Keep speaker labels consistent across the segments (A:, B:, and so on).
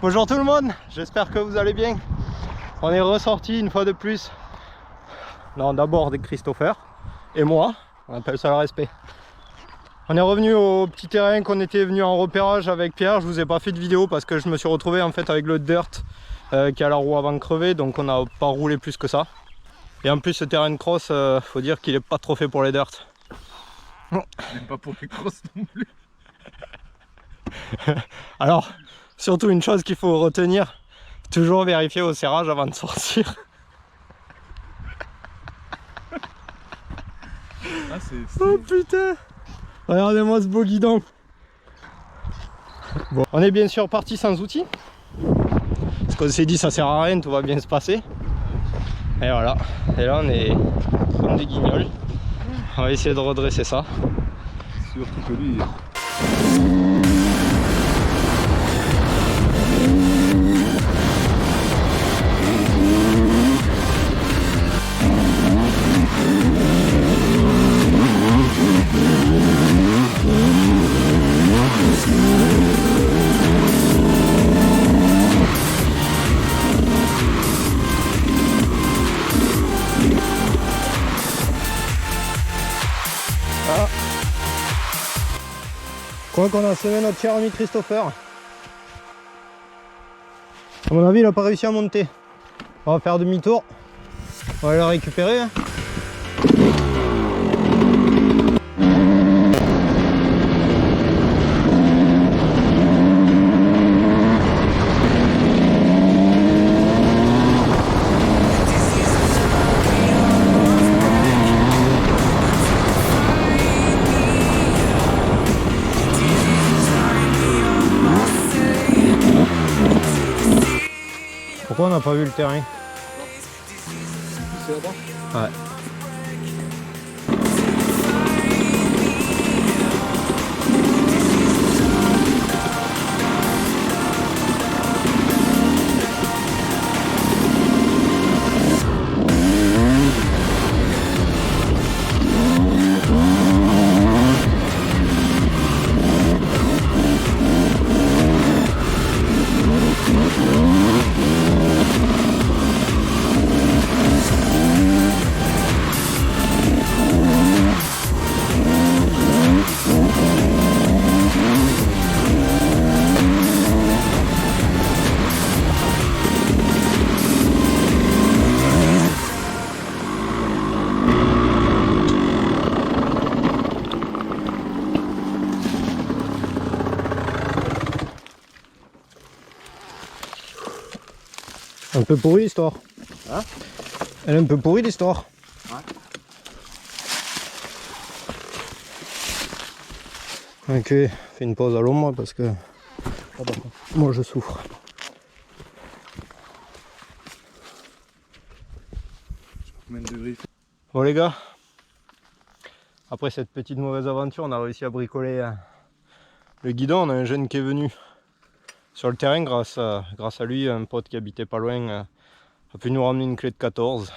A: Bonjour tout le monde, j'espère que vous allez bien. On est ressorti une fois de plus. Non, d'abord des Christopher et moi, on appelle ça le respect. On est revenu au petit terrain qu'on était venu en repérage avec Pierre. Je vous ai pas fait de vidéo parce que je me suis retrouvé en fait avec le dirt qui a la roue avant crevée, donc on n'a pas roulé plus que ça. Et en plus ce terrain de cross, faut dire qu'il est pas trop fait pour les dirt.
B: Même pas pour les crosses non plus.
A: Alors, surtout une chose qu'il faut retenir, toujours vérifier au serrage avant de sortir.
B: Ah,
A: oh putain! Regardez-moi ce beau guidon. Bon, on est bien sûr parti sans outils. Parce qu'on s'est dit ça sert à rien, tout va bien se passer. Et voilà. Et là on est comme des guignols. On va essayer de redresser ça.
B: Surtout que lui...
A: Ah. Quoi qu'on a semé notre cher ami Christopher. À mon avis il n'a pas réussi à monter. On va faire demi-tour. On va le récupérer. Hein. Pourquoi on n'a pas vu le terrain?
B: C'est là-bas?
A: Ouais. Un peu pourri l'histoire.
B: Hein?
A: Elle est un peu pourrie l'histoire. Ouais. Ok, fais une pause à l'ombre parce que moi je souffre.
B: Combien de degrés?
A: Bon les gars, après cette petite mauvaise aventure, on a réussi à bricoler le guidon. On a un jeune qui est venu sur le terrain grâce à lui, un pote qui habitait pas loin a pu nous ramener une clé de 14.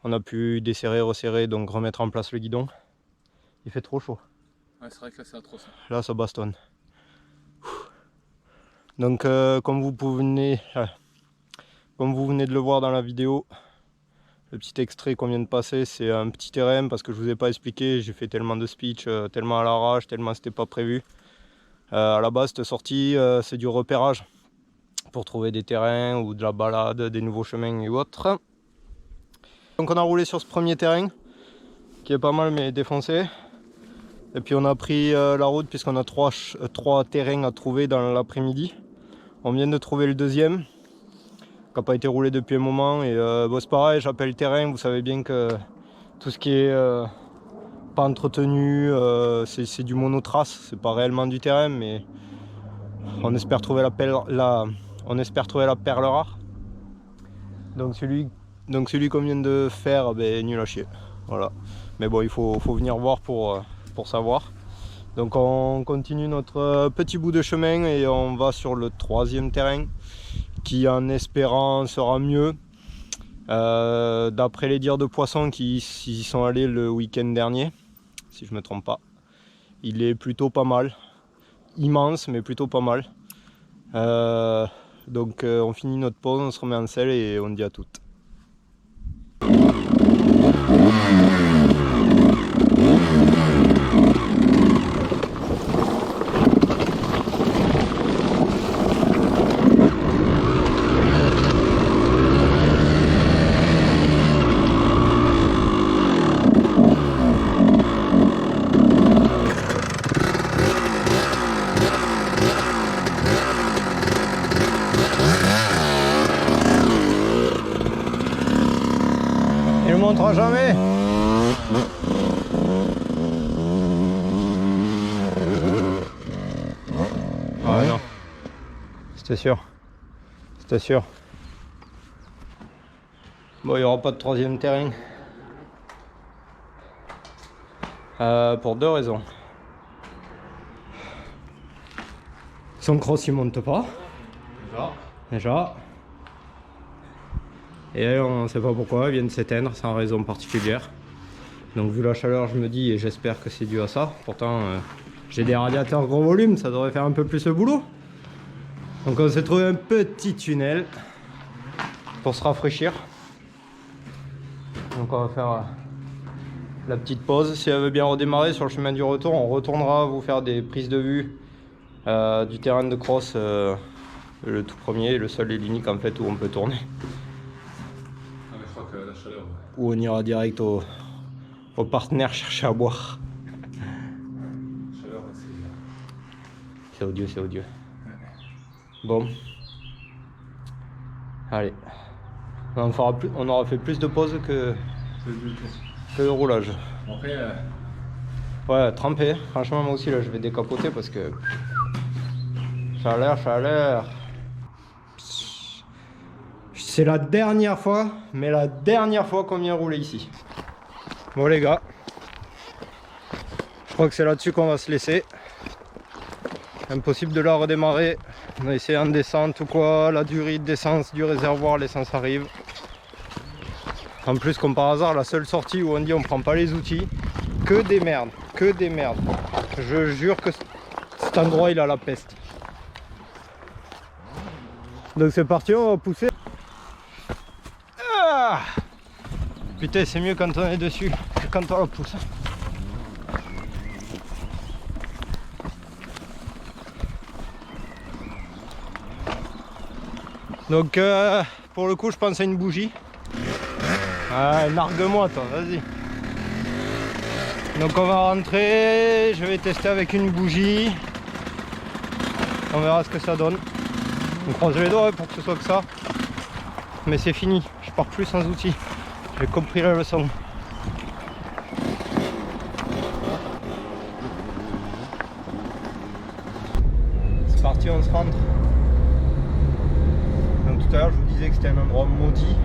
A: On a pu desserrer, resserrer, donc remettre en place le guidon. Il fait trop chaud.
B: Ouais, c'est vrai que là c'est atroce.
A: Là ça bastonne. Donc comme vous venez de le voir dans la vidéo, le petit extrait qu'on vient de passer, c'est un petit terrain parce que je vous ai pas expliqué, j'ai fait tellement de speech, tellement à l'arrache, tellement c'était pas prévu. À la base cette sortie c'est du repérage pour trouver des terrains ou de la balade, des nouveaux chemins et autres. Donc on a roulé sur ce premier terrain qui est pas mal mais défoncé. Et puis on a pris la route puisqu'on a trois terrains à trouver dans l'après-midi. On vient de trouver le deuxième qui n'a pas été roulé depuis un moment. Et bon, c'est pareil, j'appelle terrain, vous savez bien que tout ce qui est pas entretenu, c'est du monotrace, c'est pas réellement du terrain, mais on espère trouver la perle rare. Donc celui qu'on vient de faire, ben, nul à chier. Voilà. Mais bon, il faut venir voir pour savoir. Donc on continue notre petit bout de chemin et on va sur le troisième terrain qui, en espérant, sera mieux. D'après les dires de poissons qui y sont allés le week-end dernier, si je me trompe pas, il est plutôt pas mal. Immense mais plutôt pas mal. Donc on finit notre pause, on se remet en selle et on dit à toutes. Il ne montera jamais. Ah non. C'était sûr. C'était sûr. Bon, il n'y aura pas de troisième terrain. Pour deux raisons. Son cross il monte pas. Déjà. Et on ne sait pas pourquoi, il vient de s'éteindre sans raison particulière. Donc vu la chaleur, je me dis, et j'espère que c'est dû à ça. Pourtant, j'ai des radiateurs gros volume, ça devrait faire un peu plus le boulot. Donc on s'est trouvé un petit tunnel pour se rafraîchir. Donc on va faire la petite pause. Si elle veut bien redémarrer sur le chemin du retour, on retournera vous faire des prises de vue du terrain de cross, le tout premier, le seul et l'unique en fait où on peut tourner.
B: La chaleur, ouais.
A: Ou on ira direct au partenaire chercher à boire.
B: La chaleur,
A: C'est odieux, c'est odieux. Bon. Allez. On aura fait plus de pauses que le roulage.
B: Après,
A: Ouais, trempé. Franchement, moi aussi, là, je vais décapoter parce que... Chaleur. C'est la dernière fois, mais la dernière fois qu'on vient rouler ici. Bon les gars, je crois que c'est là-dessus qu'on va se laisser. Impossible de la redémarrer. On a essayé en descente ou quoi, la durée d'essence du réservoir, l'essence arrive. En plus, comme par hasard, la seule sortie où on dit on prend pas les outils, que des merdes. Je jure que cet endroit il a la peste. Donc c'est parti, on va pousser. Ah, putain, c'est mieux quand on est dessus que quand on la pousse. Donc pour le coup je pense à une bougie. Ah, nargue-moi toi, vas-y. Donc on va rentrer, je vais tester avec une bougie. On verra ce que ça donne. On croise les doigts pour que ce soit que ça. Mais c'est fini, je pars plus sans outils. J'ai compris la leçon. C'est parti, on se rentre. Donc tout à l'heure je vous disais que c'était un endroit maudit.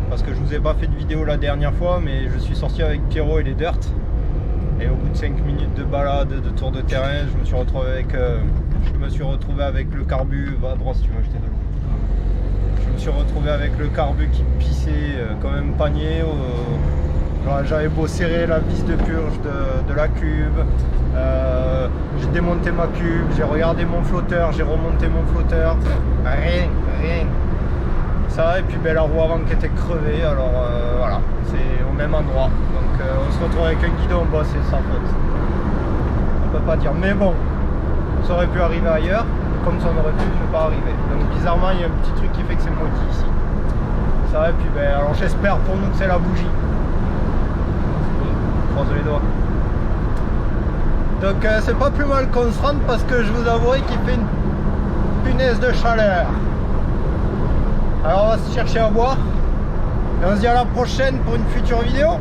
A: Parce que je vous ai pas fait de vidéo la dernière fois, mais je suis sorti avec Pierrot et les Dirt. Et au bout de 5 minutes de balade, de tour de terrain, je me suis retrouvé avec le carbu. Va à droite si tu veux acheter de l'eau. Je me suis retrouvé avec le carbu qui pissait comme un panier. J'avais beau serrer la vis de purge de la cube. J'ai démonté ma cube, j'ai regardé mon flotteur, j'ai remonté mon flotteur. Rien. Ça, et puis ben, la roue avant qui était crevée, alors voilà, c'est au même endroit. Donc on se retrouve avec un guidon, bon, c'est sa faute. On peut pas dire, mais bon, ça aurait pu arriver ailleurs, comme ça on aurait pu ne pas arriver. Donc bizarrement, il y a un petit truc qui fait que c'est maudit ici. Ça, et puis ben, alors j'espère pour nous que c'est la bougie. Croise les doigts. Donc c'est pas plus mal qu'on se rende parce que je vous avouerai qu'il fait une punaise de chaleur. Alors on va se chercher à boire et on se dit à la prochaine pour une future vidéo.